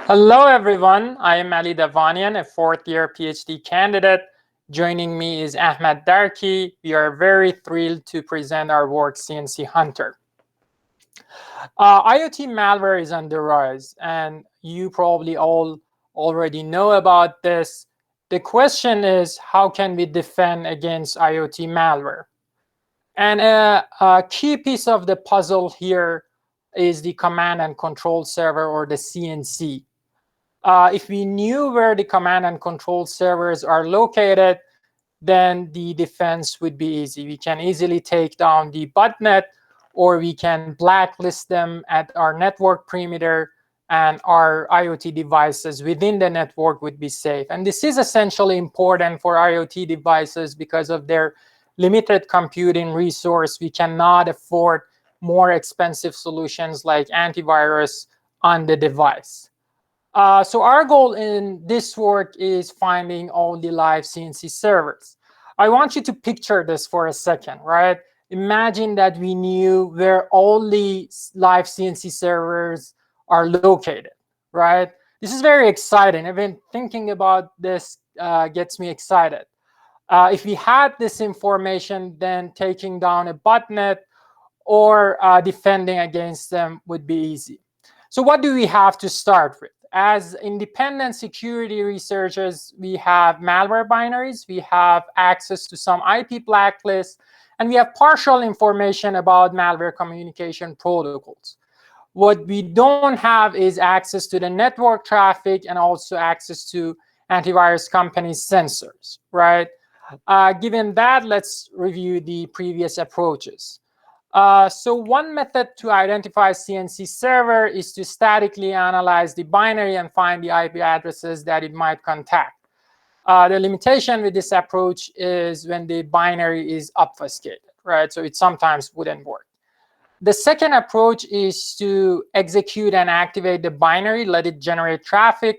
Hello, everyone. I am Davanian, a fourth-year PhD candidate. Joining me is Ahmad Darki. We are very thrilled to present our work, CnCHunter. IoT malware is on the rise, and you probably all already know about this. The question is, how can we defend against IoT malware? And a key piece of the puzzle here is the command and control server, or the CnC. If we knew where the command and control servers are located, then the defense would be easy. We can easily take down the botnet, or we can blacklist them at our network perimeter, and our IoT devices within the network would be safe. And this is essentially important for IoT devices because of their limited computing resource. We cannot afford more expensive solutions like antivirus on the device. So our goal in this work is finding all the live CnC servers. I want you to picture this for a second, right? Imagine that we knew where all the live CnC servers are located, right? This is very exciting. Even thinking about this gets me excited. If we had this information, then taking down a botnet or defending against them would be easy. So what do we have to start with? As independent security researchers, we have malware binaries, we have access to some IP blacklists, and we have partial information about malware communication protocols. What we don't have is access to the network traffic and also access to antivirus companies' sensors, right? Given that, let's review the previous approaches. So one method to identify CnC server is to statically analyze the binary and find the IP addresses that it might contact. The limitation with this approach is when the binary is obfuscated, right? So it sometimes wouldn't work. The second approach is to execute and activate the binary, let it generate traffic,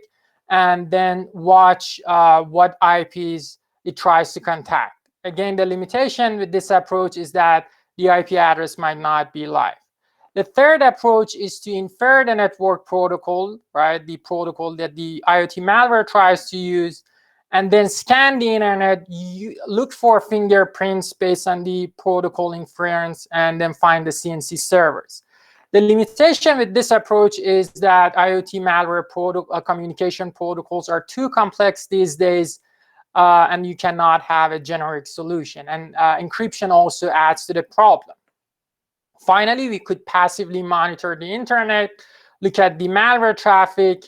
and then watch what IPs it tries to contact. Again, the limitation with this approach is that the IP address might not be live. The third approach is to infer the network protocol, right? The protocol that the IoT malware tries to use, and then scan the internet, look for fingerprints based on the protocol inference, and then find the CnC servers. The limitation with this approach is that IoT malware communication protocols are too complex these days, and you cannot have a generic solution. And encryption also adds to the problem. Finally, we could passively monitor the internet, look at the malware traffic,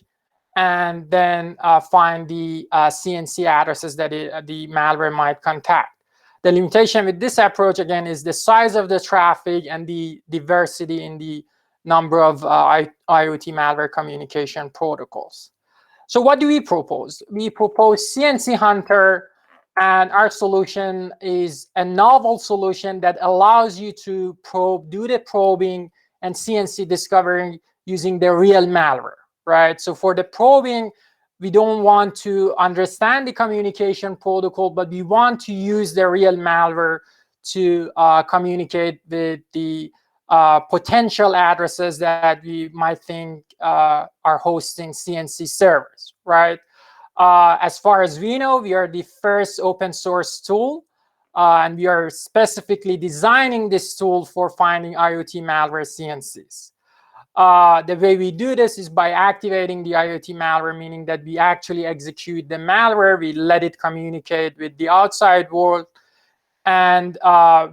and then find the CnC addresses that the malware might contact. The limitation with this approach, again, is the size of the traffic and the diversity in the number of IoT malware communication protocols. So what do we propose? We propose CnCHunter, and our solution is a novel solution that allows you to do the probing and CnC discovering using the real malware, right? So for the probing, we don't want to understand the communication protocol, but we want to use the real malware to communicate with the potential addresses that we might think are hosting CnC servers, right? As far as we know, we are the first open source tool, and we are specifically designing this tool for finding IoT malware CnCs. The way we do this is by activating the IoT malware, meaning that we actually execute the malware, we let it communicate with the outside world, and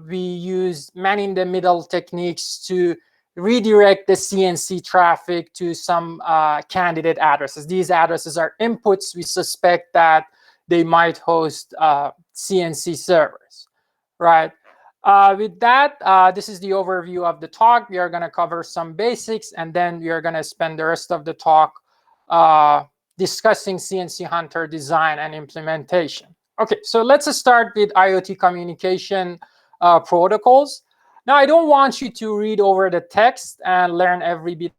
we use man-in-the-middle techniques to redirect the CnC traffic to some candidate addresses. These addresses are inputs. We suspect that they might host CnC servers, right? With that, this is the overview of the talk. We are going to cover some basics, and then we are going to spend the rest of the talk discussing CnCHunter design and implementation. Okay, so let's start with IoT communication protocols. Now, I don't want you to read over the text and learn every bit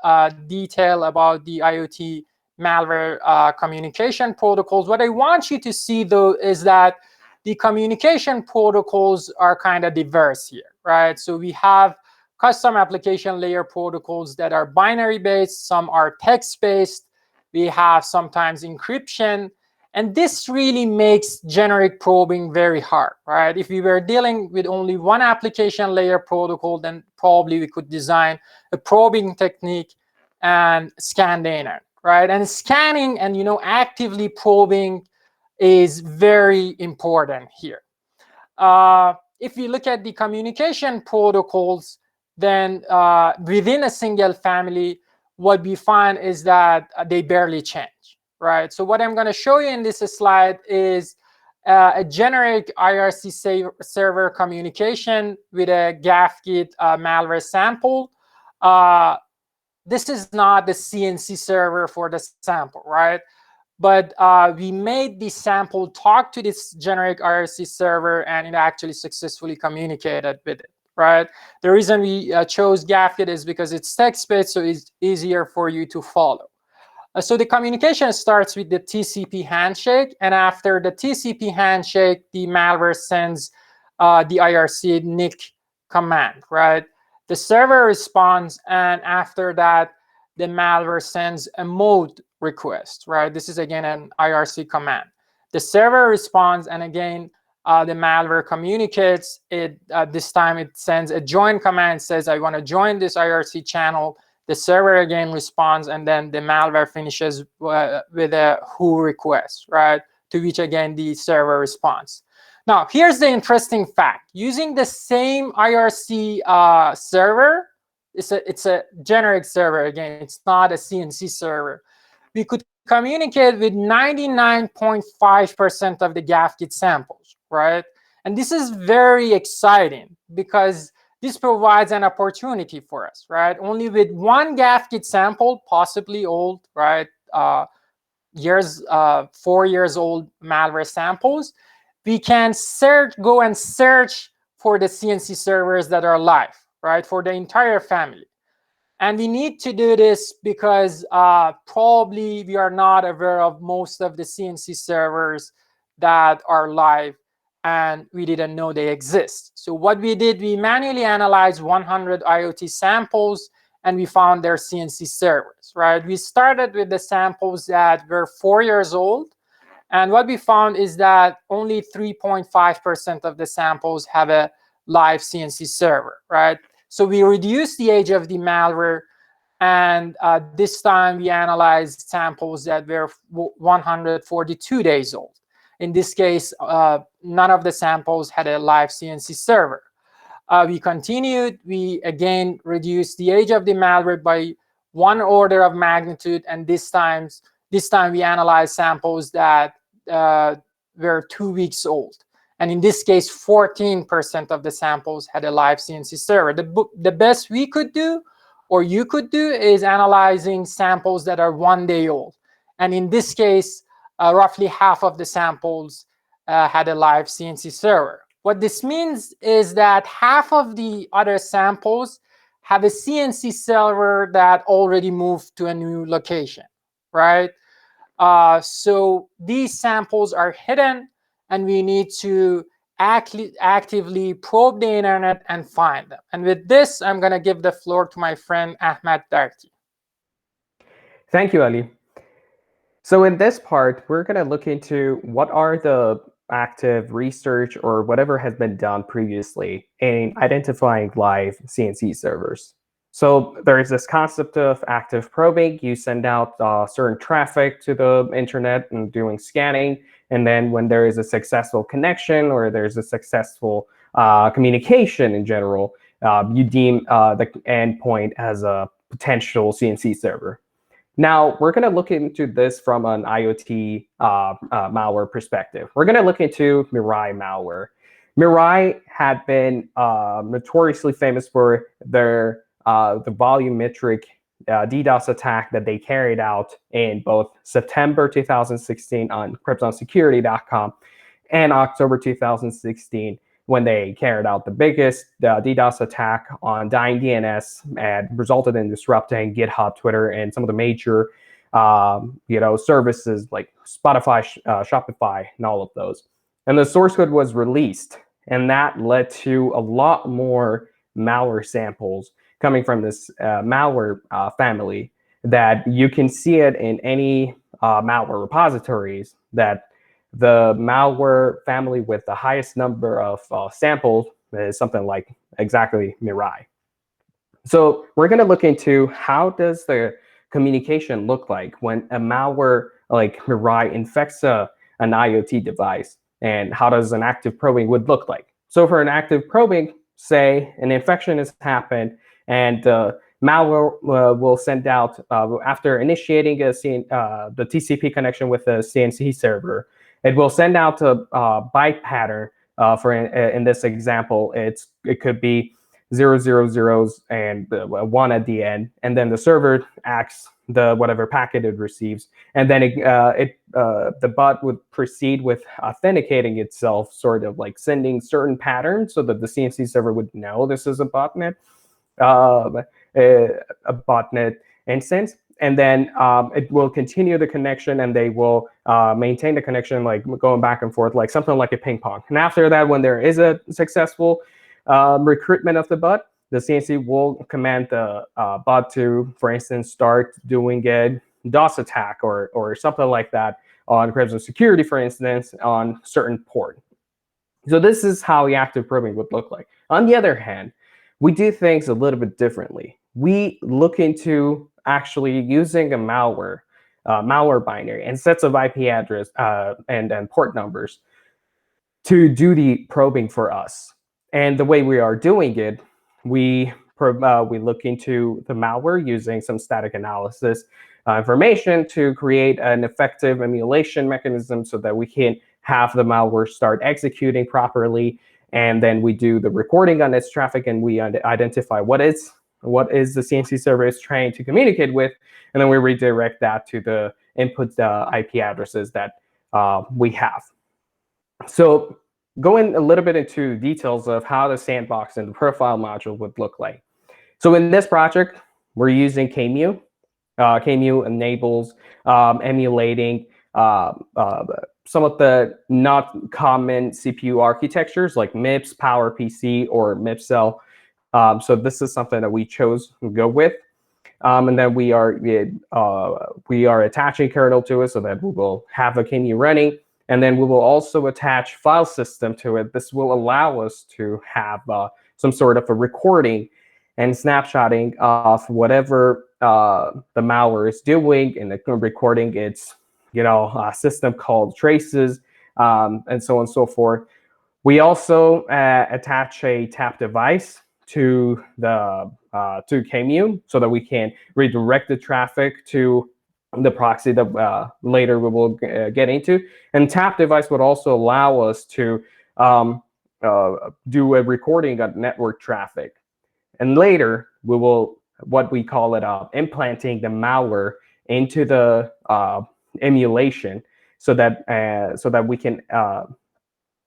of detail about the IoT malware communication protocols. What I want you to see, though, is that the communication protocols are kind of diverse here, right? So we have custom application layer protocols that are binary-based. Some are text-based. We have sometimes encryption. And this really makes generic probing very hard, right? If we were dealing with only one application layer protocol, then probably we could design a probing technique and scan the internet, right? And scanning and actively probing is very important here. If we look at the communication protocols, then within a single family, what we find is that they barely change, right? So what I'm going to show you in this slide is a generic IRC server communication with a GAFGit malware sample. This is not the CnC server for the sample, right? But we made the sample talk to this generic IRC server, and it actually successfully communicated with it, right? The reason we chose GAFGit is because it's text-based, so it's easier for you to follow. So the communication starts with the TCP handshake, and after the TCP handshake, the malware sends the IRC nick command, right? The server responds, and after that, the malware sends a mode request, right? This is again an IRC command. The server responds, and again, the malware communicates. This time it sends a join command, says, I want to join this IRC channel. The server again responds, and then the malware finishes with a who request, right? To which again the server responds. Now, here's the interesting fact. Using the same IRC server, it's a generic server. Again, it's not a CnC server. We could communicate with 99.5% of the GAFGit samples, right? And this is very exciting because this provides an opportunity for us, right? Only with one GAFGit sample, possibly old, right? 4 years old malware samples, we can go and search for the CnC servers that are live, right? For the entire family. And we need to do this because probably we are not aware of most of the CnC servers that are live, and we didn't know they exist. So what we did, we manually analyzed 100 IoT samples, and we found their CnC servers, right? We started with the samples that were 4 years old, and what we found is that only 3.5% of the samples have a live CnC server, right? So we reduced the age of the malware, and this time we analyzed samples that were 142 days old. In this case, none of the samples had a live CnC server. We continued. We again reduced the age of the malware by 1 order of magnitude, and this time we analyzed samples that were 2 weeks old. And in this case, 14% of the samples had a live CnC server. The best we could do, or you could do, is analyzing samples that are 1 day old. And in this case, roughly half of the samples had a live CnC server. What this means is that half of the other samples have a CnC server that already moved to a new location, right? So these samples are hidden, and we need to actively probe the internet and find them. And with this, I'm going to give the floor to my friend Ahmad Darki. Thank you, Ali. So in this part, we're going to look into what are the active research or whatever has been done previously in identifying live CnC servers. So there is this concept of active probing. You send out certain traffic to the internet and doing scanning. And then when there is a successful connection or there's a successful communication in general, you deem the endpoint as a potential CnC server. Now, we're going to look into this from an IoT malware perspective. We're going to look into Mirai malware. Mirai had been notoriously famous for the volumetric DDoS attack that they carried out in both September 2016 on KryptonSecurity.com and October 2016 when they carried out the biggest DDoS attack on dying DNS and resulted in disrupting GitHub, Twitter, and some of the major services like Spotify, Shopify, and all of those. And the source code was released, and that led to a lot more malware samples coming from this malware family that you can see it in any malware repositories, that the malware family with the highest number of samples is something like exactly Mirai. So we're going to look into how does the communication look like when a malware like Mirai infects an IoT device, and how does an active probing would look like. So for an active probing, say an infection has happened, and malware will send out, after initiating the TCP connection with the CnC server, it will send out a byte pattern. For in this example, it could be 000 zeros and 1 at the end, and then the server acts the whatever packet it receives, and then the bot would proceed with authenticating itself, sort of like sending certain patterns so that the CnC server would know this is a botnet, a botnet instance. And then it will continue the connection, and they will maintain the connection, like going back and forth, like something like a ping pong. And after that, when there is a successful recruitment of the bot, the CnC will command the bot to, for instance, start doing a DOS attack or something like that on encryption security, for instance, on certain port. So this is how the active probing would look like. On the other hand, we do things a little bit differently. We look into actually using a malware binary and sets of IP address and port numbers to do the probing for us. And the way we are doing it, we look into the malware using some static analysis information to create an effective emulation mechanism so that we can have the malware start executing properly. And then we do the recording on its traffic, and we identify what is the CnC server is trying to communicate with, and then we redirect that to the input IP addresses that we have. So going a little bit into details of how the sandbox and the profile module would look like. So in this project, we're using KMU. KMU enables emulating some of the not common CPU architectures like MIPS, PowerPC, or MIPSel. So this is something that we chose to go with. And then we are attaching kernel to it so that we will have a KMU running. And then we will also attach file system to it. This will allow us to have some sort of a recording and snapshotting of whatever the malware is doing, and the recording its a system called traces, and so on and so forth. We also attach a tap device to the to KMU so that we can redirect the traffic to the proxy that later we will get into. And tap device would also allow us to do a recording of network traffic. And later we will, what we call it, implanting the malware into the emulation so that we can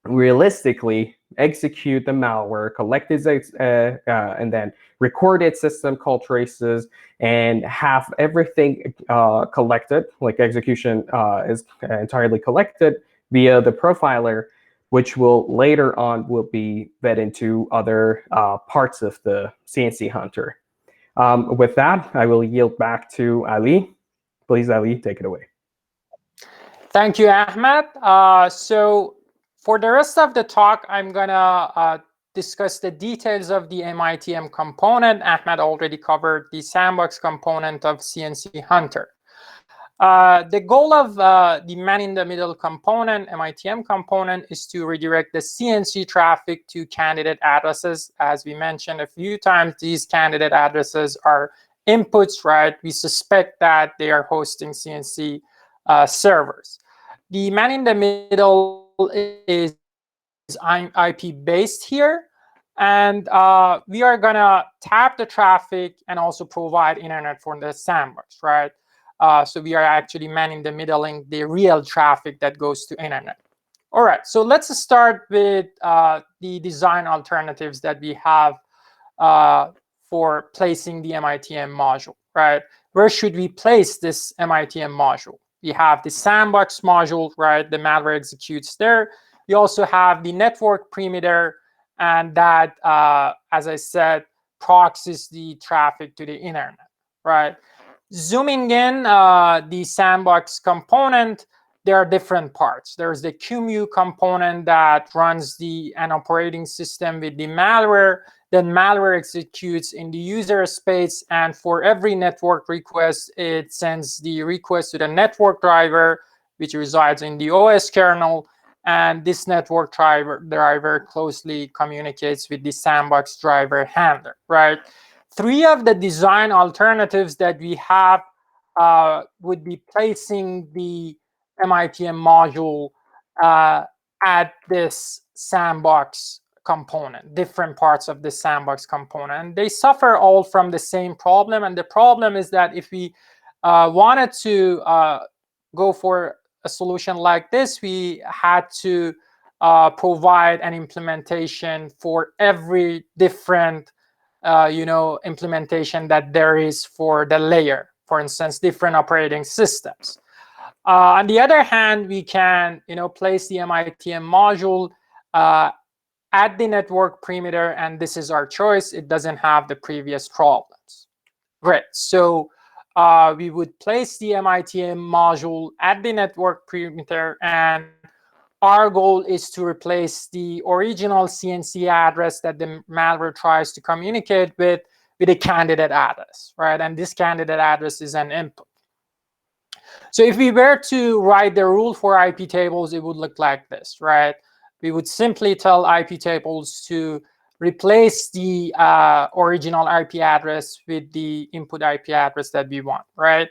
realistically execute the malware, collect its and then record its system call traces, and have everything collected, like execution is entirely collected via the profiler, which will later on will be fed into other parts of the CnCHunter. With that, I will yield back to Ali. Please, Ali, take it away. Thank you, Ahmad. So for the rest of the talk, I'm gonna discuss the details of the MITM component. Ahmad already covered the sandbox component of CnCHunter. The goal of the man-in-the-middle component, MITM component, is to redirect the CnC traffic to candidate addresses. As we mentioned a few times, these candidate addresses are inputs, right? We suspect that they are hosting CnC servers. The man-in-the-middle is IP-based here, and we are gonna tap the traffic and also provide internet for the sandbox, right? So we are actually man-in-the-middling the real traffic that goes to internet. All right, so let's start with the design alternatives that we have for placing the MITM module, right? Where should we place this MITM module? We have the sandbox module, right? The malware executes there. We also have the network perimeter, and that, as I said, proxies the traffic to the internet, right? Zooming in, the sandbox component, there are different parts. There's the QEMU component that runs an operating system with the malware. Then malware executes in the user space, and for every network request, it sends the request to the network driver, which resides in the OS kernel. And this network driver closely communicates with the sandbox driver handler, right? Three of the design alternatives that we have would be placing the MITM module at this sandbox component, different parts of the sandbox component. They suffer all from the same problem. And the problem is that if we wanted to go for a solution like this, we had to provide an implementation for every different implementation that there is for the layer. For instance, different operating systems. On the other hand, we can place the MITM module at the network perimeter, and this is our choice. It doesn't have the previous problems. Great. So we would place the MITM module at the network perimeter, and our goal is to replace the original CnC address that the malware tries to communicate with a candidate address, right? And this candidate address is an input. So if we were to write the rule for IP tables, it would look like this, right? We would simply tell IP tables to replace the original IP address with the input IP address that we want, right?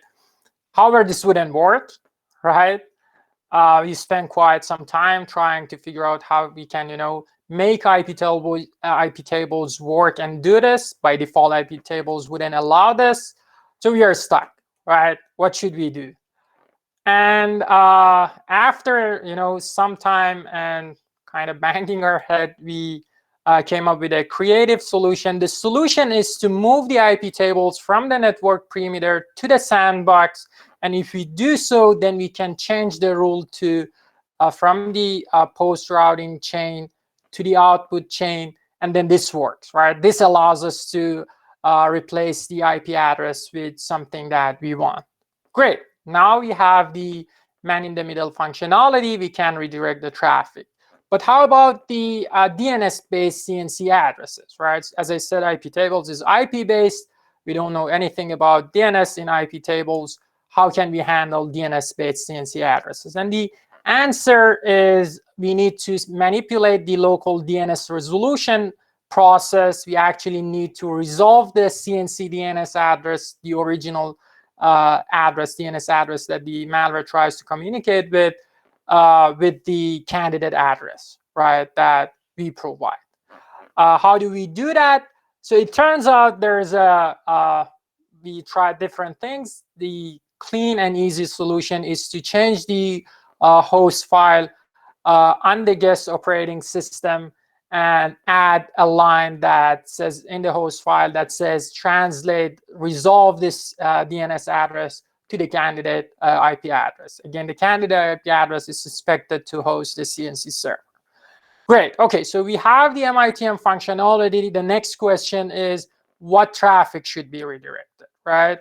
However, this wouldn't work, right? We spent quite some time trying to figure out how we can, make IP tables work and do this. By default, IP tables wouldn't allow this. So we are stuck, right? What should we do? And after, some time and kind of banging our head, we came up with a creative solution. The solution is to move the IP tables from the network perimeter to the sandbox. And if we do so, then we can change the rule to from the post routing chain to the output chain. And then this works, right? This allows us to replace the IP address with something that we want. Great. Now we have the man-in-the-middle functionality. We can redirect the traffic. But how about the DNS-based CnC addresses, right? As I said, IP tables is IP-based. We don't know anything about DNS in IP tables. How can we handle DNS-based CnC addresses? And the answer is we need to manipulate the local DNS resolution process. We actually need to resolve the CnC DNS address, the original DNS address that the malware tries to communicate with the candidate address, right, that we provide. How do we do that? So it turns out there's we tried different things. The clean and easy solution is to change the host file on the guest operating system and add a line that says in the host file that says resolve this DNS address to the candidate IP address. Again, the candidate IP address is suspected to host the CnC server. Great. Okay, so we have the MITM functionality. The next question is what traffic should be redirected, right?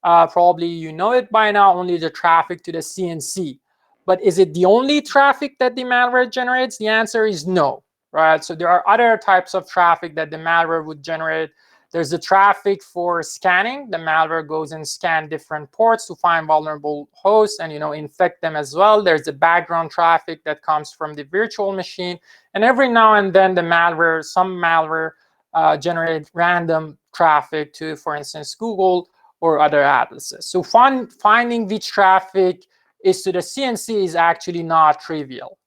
Probably you know it by now, only the traffic to the CnC. But is it the only traffic that the malware generates? The answer is no, right? So there are other types of traffic that the malware would generate. There's the traffic for scanning. The malware goes and scans different ports to find vulnerable hosts and infect them as well. There's the background traffic that comes from the virtual machine. And every now and then some malware generates random traffic to, for instance, Google or other addresses. So finding which traffic is to the CnC is actually not trivial.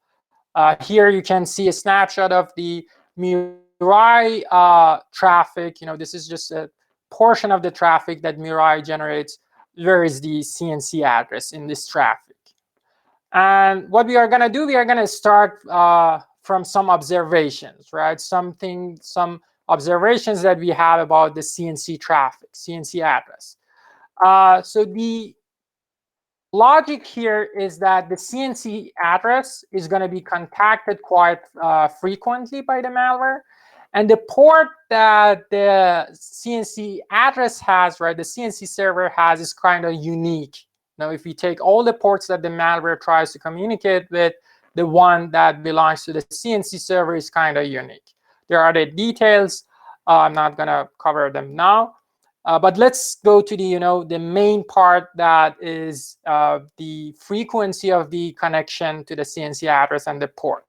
Here you can see a snapshot of the Mirai traffic. This is just a portion of the traffic that Mirai generates. Where is the CnC address in this traffic? And what we are going to do, we are going to start from some observations, right? Some observations that we have about the CnC traffic, CnC address. So the logic here is that the CnC address is going to be contacted quite frequently by the malware. And the port that the CnC address has, right, the CnC server has, is kind of unique. Now, if we take all the ports that the malware tries to communicate with, the one that belongs to the CnC server is kind of unique. There are the details. I'm not going to cover them now. But let's go to the, the main part, that is the frequency of the connection to the CnC address and the port.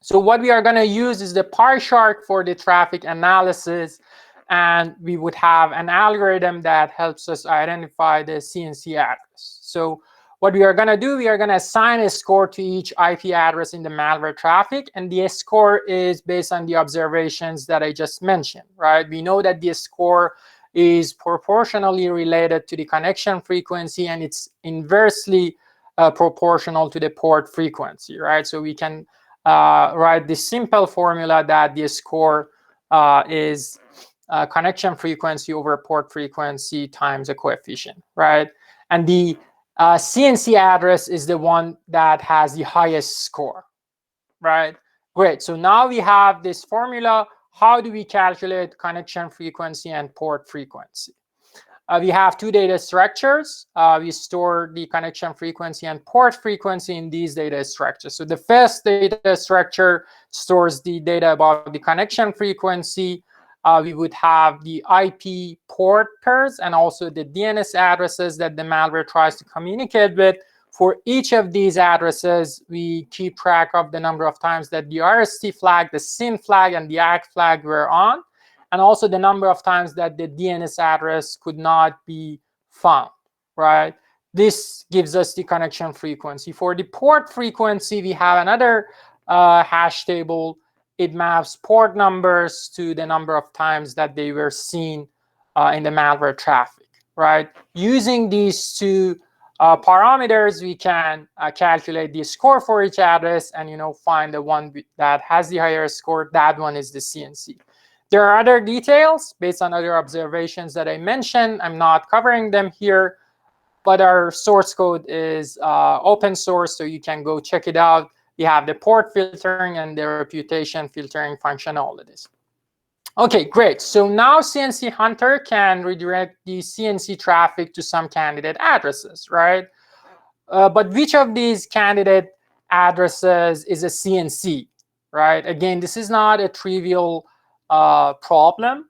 So what we are going to use is the PyShark for the traffic analysis, and we would have an algorithm that helps us identify the CnC address. So what we are going to do, we are going to assign a score to each IP address in the malware traffic, and the score is based on the observations that I just mentioned, right? We know that the score is proportionally related to the connection frequency, and it's inversely proportional to the port frequency, right? So we can write this simple formula that the score is connection frequency over port frequency times a coefficient, right? And the CnC address is the one that has the highest score, right? Great. So now we have this formula. How do we calculate connection frequency and port frequency? We have two data structures. We store the connection frequency and port frequency in these data structures. So the first data structure stores the data about the connection frequency. We would have the IP port pairs and also the DNS addresses that the malware tries to communicate with. For each of these addresses, we keep track of the number of times that the RST flag, the SYN flag, and the ACK flag were on, and also the number of times that the DNS address could not be found, right? This gives us the connection frequency. For the port frequency, we have another hash table. It maps port numbers to the number of times that they were seen in the malware traffic, right? Using these two parameters, we can calculate the score for each address and find the one that has the higher score. That one is the CnC. There are other details based on other observations that I mentioned. I'm not covering them here, but our source code is open source, so you can go check it out. We have the port filtering and the reputation filtering functionalities. OK, great. So now CnCHunter can redirect the CnC traffic to some candidate addresses, right? But which of these candidate addresses is a CnC, right? Again, this is not a trivial problem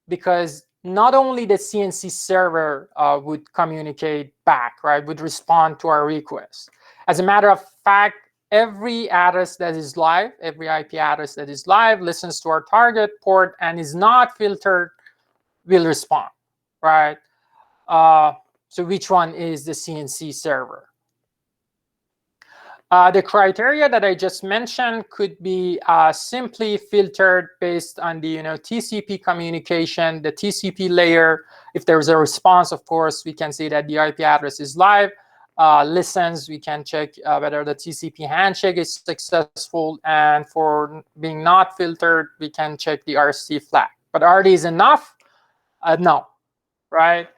because not only the CnC server would communicate back, right, would respond to our request. As a matter of fact, every address that is live, every IP address that is live, listens to our target port and is not filtered, will respond, right? So which one is the CnC server? The criteria that I just mentioned could be simply filtered based on the TCP communication, the TCP layer. If there's a response, of course, we can see that the IP address is live. Listens, we can check whether the TCP handshake is successful. And for being not filtered, we can check the RST flag. But are these enough? No, right?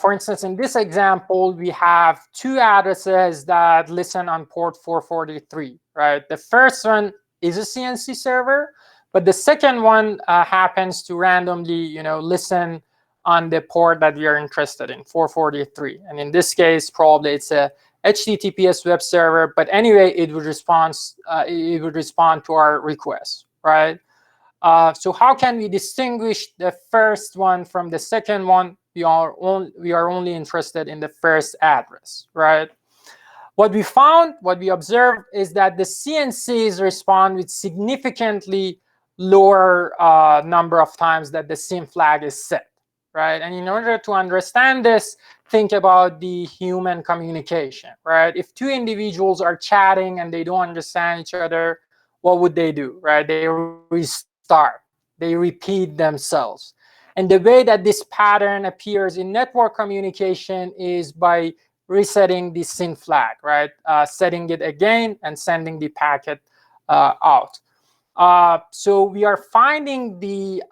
For instance, in this example, we have two addresses that listen on port 443, right? The first one is a CnC server, but the second one happens to randomly, listen on the port that we are interested in, 443. And in this case, probably it's a HTTPS web server, but anyway, it would respond to our request, right? So how can we distinguish the first one from the second one? We are only interested in the first address, right? What we found, what we observed, is that the CnCs respond with significantly lower number of times that the SYN flag is set, right? And in order to understand this, think about the human communication, right? If two individuals are chatting and they don't understand each other, what would they do, right? They restart, they repeat themselves. And the way that this pattern appears in network communication is by resetting the SYN flag, right? Setting it again and sending the packet out. So we are finding the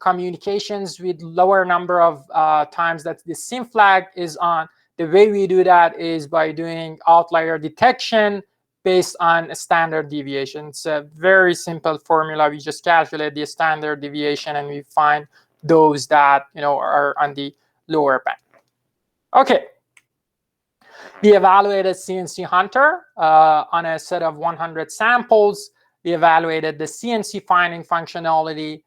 communications with lower number of times that the SYN flag is on. The way we do that is by doing outlier detection based on a standard deviation. It's a very simple formula. We just calculate the standard deviation and we find those that are on the lower band. Okay. We evaluated CnCHunter on a set of 100 samples. We evaluated the CnC finding functionality.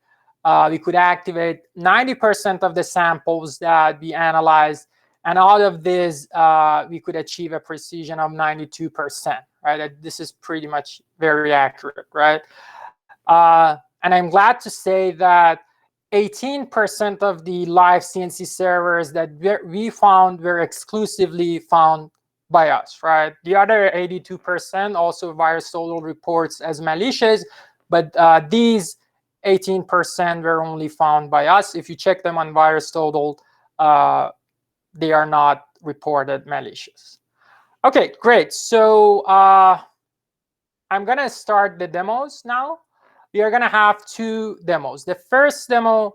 We could activate 90% of the samples that we analyzed. And out of this, we could achieve a precision of 92%, right? This is pretty much very accurate, right? And I'm glad to say that 18% of the live CnC servers that we found were exclusively found by us, right? The other 82% also VirusTotal reports as malicious, but these 18% were only found by us. If you check them on VirusTotal, they are not reported malicious. Okay, great. So I'm going to start the demos now. We are going to have two demos. The first demo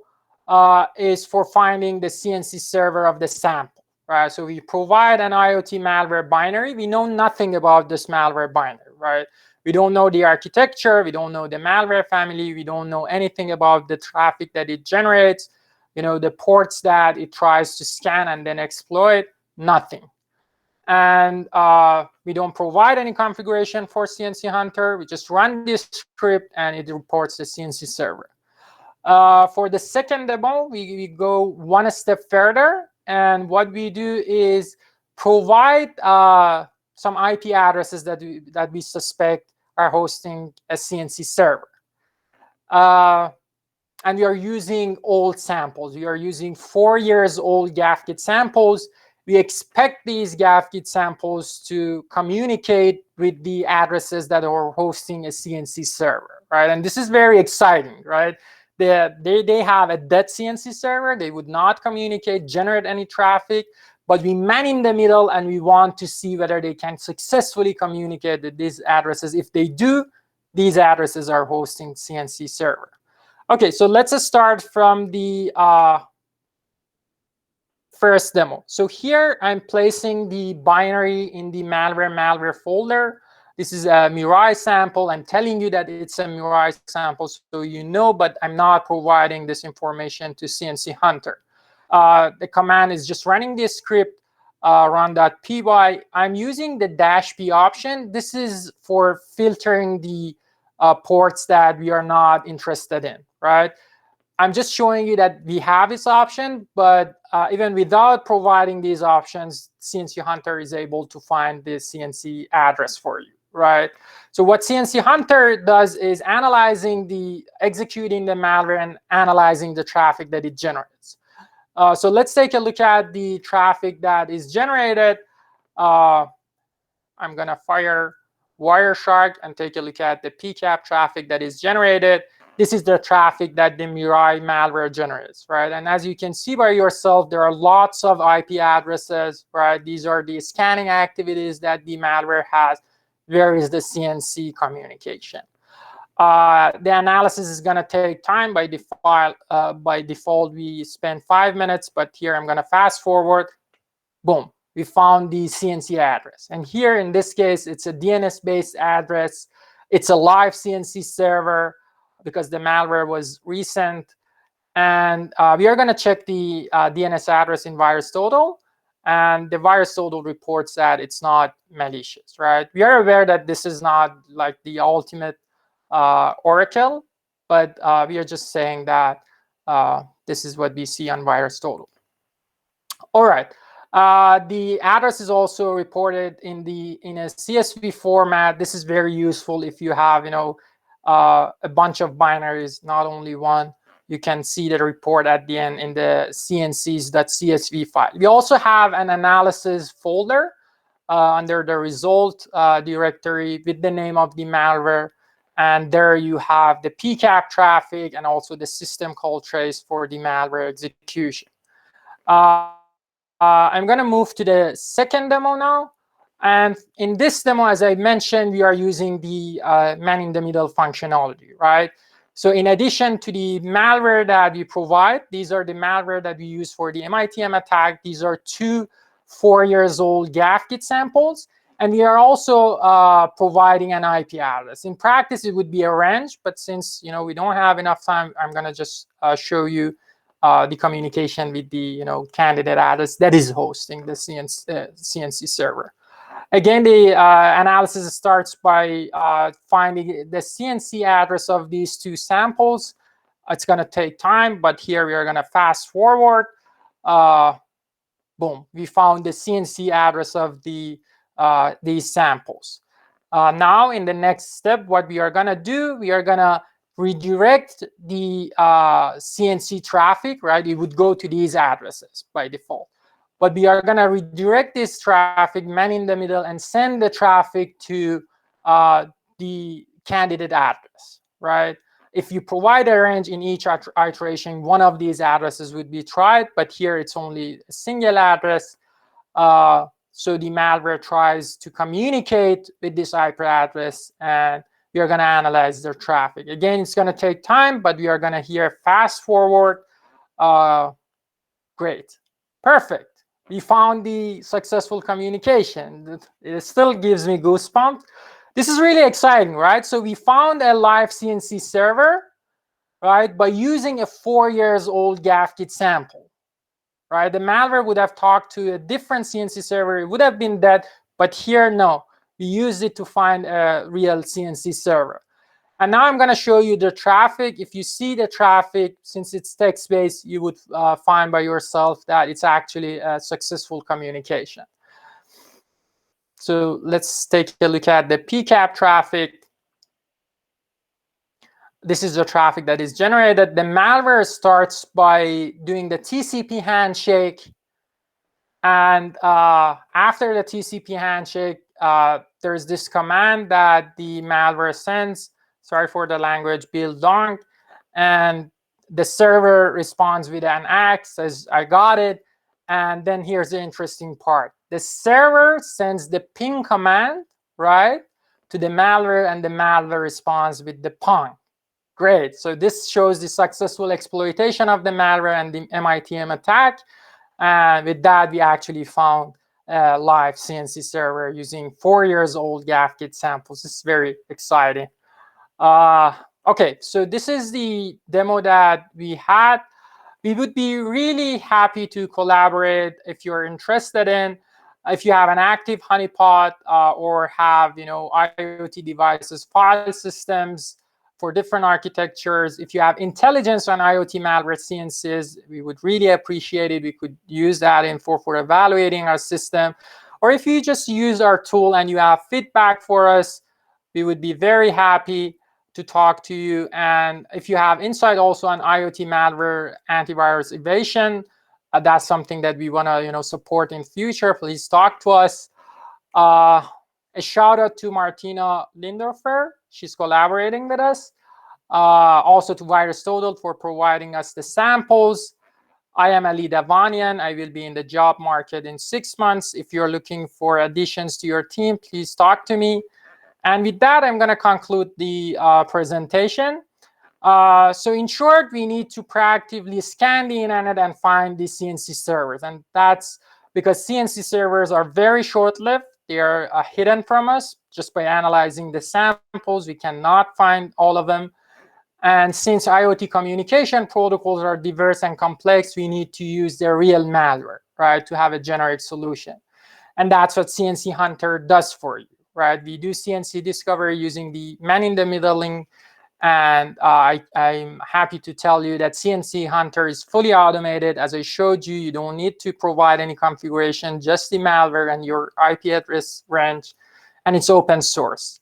is for finding the CnC server of the sample, right? So we provide an IoT malware binary. We know nothing about this malware binary, right? We don't know the architecture. We don't know the malware family. We don't know anything about the traffic that it generates, the ports that it tries to scan and then exploit, nothing. And we don't provide any configuration for CnCHunter. We just run this script and it reports the CnC server. For the second demo, we go one step further. And what we do is provide some IP addresses that we suspect are hosting a CnC server. And we are using old samples. We are using 4 years old GAFKit samples. We expect these GAFKit samples to communicate with the addresses that are hosting a CnC server, right? And this is very exciting, right? They have a dead CnC server. They would not communicate, generate any traffic, but we man in the middle and we want to see whether they can successfully communicate with these addresses. If they do, these addresses are hosting CnC server. Okay, so let's start from the first demo. So here I'm placing the binary in the malware folder. This is a Mirai sample. I'm telling you that it's a Mirai sample so you know, but I'm not providing this information to CnCHunter. The command is just running this script, run.py. I'm using the -p option. This is for filtering the ports that we are not interested in, right? I'm just showing you that we have this option, but even without providing these options, CnCHunter is able to find the CnC address for you, right? So what CnCHunter does is executing the malware and analyzing the traffic that it generates. So let's take a look at the traffic that is generated. I'm going to fire Wireshark and take a look at the PCAP traffic that is generated. This is the traffic that the Mirai malware generates, right? And as you can see by yourself, there are lots of IP addresses, right? These are the scanning activities that the malware has. Where is the CnC communication? The analysis is going to take time. By default, we spend 5 minutes, but here I'm going to fast forward. Boom, we found the CnC address. And here in this case, it's a DNS-based address. It's a live CnC server, because the malware was recent. And we are going to check the DNS address in VirusTotal. And the VirusTotal reports that it's not malicious, right? We are aware that this is not like the ultimate oracle, but we are just saying that this is what we see on VirusTotal. All right. The address is also reported in a CSV format. This is very useful if you have, a bunch of binaries, not only one. You can see the report at the end in the cncs.csv file. We also have an analysis folder under the result directory with the name of the malware. And there you have the PCAP traffic and also the system call trace for the malware execution. I'm going to move to the second demo now. And in this demo, as I mentioned, we are using the man-in-the-middle functionality, right? So in addition to the malware that we provide, these are the malware that we use for the MITM attack. These are 2 4-year-old GAFKit samples. And we are also providing an IP address. In practice, it would be a range, but since we don't have enough time, I'm going to just show you the communication with the candidate address that is hosting the CnC server. Again, the analysis starts by finding the CnC address of these two samples. It's going to take time, but here we are going to fast forward. Boom, we found the CnC address of these samples. Now, in the next step, what we are going to do, we are going to redirect the CnC traffic, right? It would go to these addresses by default. But we are going to redirect this traffic, man in the middle, and send the traffic to the candidate address, right? If you provide a range in each iteration, one of these addresses would be tried, but here it's only a single address. So the malware tries to communicate with this IP address, and we are going to analyze their traffic. Again, it's going to take time, but we are going to here fast forward. Great. Perfect. We found the successful communication. It still gives me goosebumps. This is really exciting, right? So we found a live CnC server, right, by using a 4-year-old GAFKit sample, right? The malware would have talked to a different CnC server. It would have been dead, but here, no. We used it to find a real CnC server. And now I'm going to show you the traffic. If you see the traffic, since it's text-based, you would find by yourself that it's actually a successful communication. So let's take a look at the PCAP traffic. This is the traffic that is generated. The malware starts by doing the TCP handshake. And after the TCP handshake, there's this command that the malware sends. Sorry for the language, build donk. And the server responds with an ACK, says, I got it. And then here's the interesting part. The server sends the ping command, right, to the malware, and the malware responds with the pong. Great. So this shows the successful exploitation of the malware and the MITM attack. And with that, we actually found a live CnC server using 4-year-old GAFKit samples. This is very exciting. Okay, so this is the demo that we had. We would be really happy to collaborate if you're interested in. If you have an active honeypot or have IoT devices, file systems for different architectures. If you have intelligence on IoT malware CNCs, we would really appreciate it. We could use that info for evaluating our system. Or if you just use our tool and you have feedback for us, we would be very happy to talk to you. And if you have insight also on IoT malware antivirus evasion, that's something that we want to support in future. Please talk to us. A shout out to Martina Lindorfer. She's collaborating with us. Also to VirusTotal for providing us the samples. I am Ali Davanian. I will be in the job market in 6 months. If you're looking for additions to your team, please talk to me. And with that, I'm going to conclude the presentation. So in short, we need to proactively scan the internet and find the CnC servers. And that's because CnC servers are very short-lived. They are hidden from us. Just by analyzing the samples, we cannot find all of them. And since IoT communication protocols are diverse and complex, we need to use the real malware, right, to have a generic solution. And that's what CnCHunter does for you, right? We do CnC discovery using the man-in-the-middle link. And I'm happy to tell you that CnCHunter is fully automated. As I showed you, you don't need to provide any configuration, just the malware and your IP address range. And it's open source.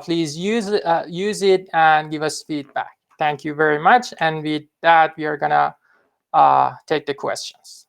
Please use it and give us feedback. Thank you very much. And with that, we are going to take the questions.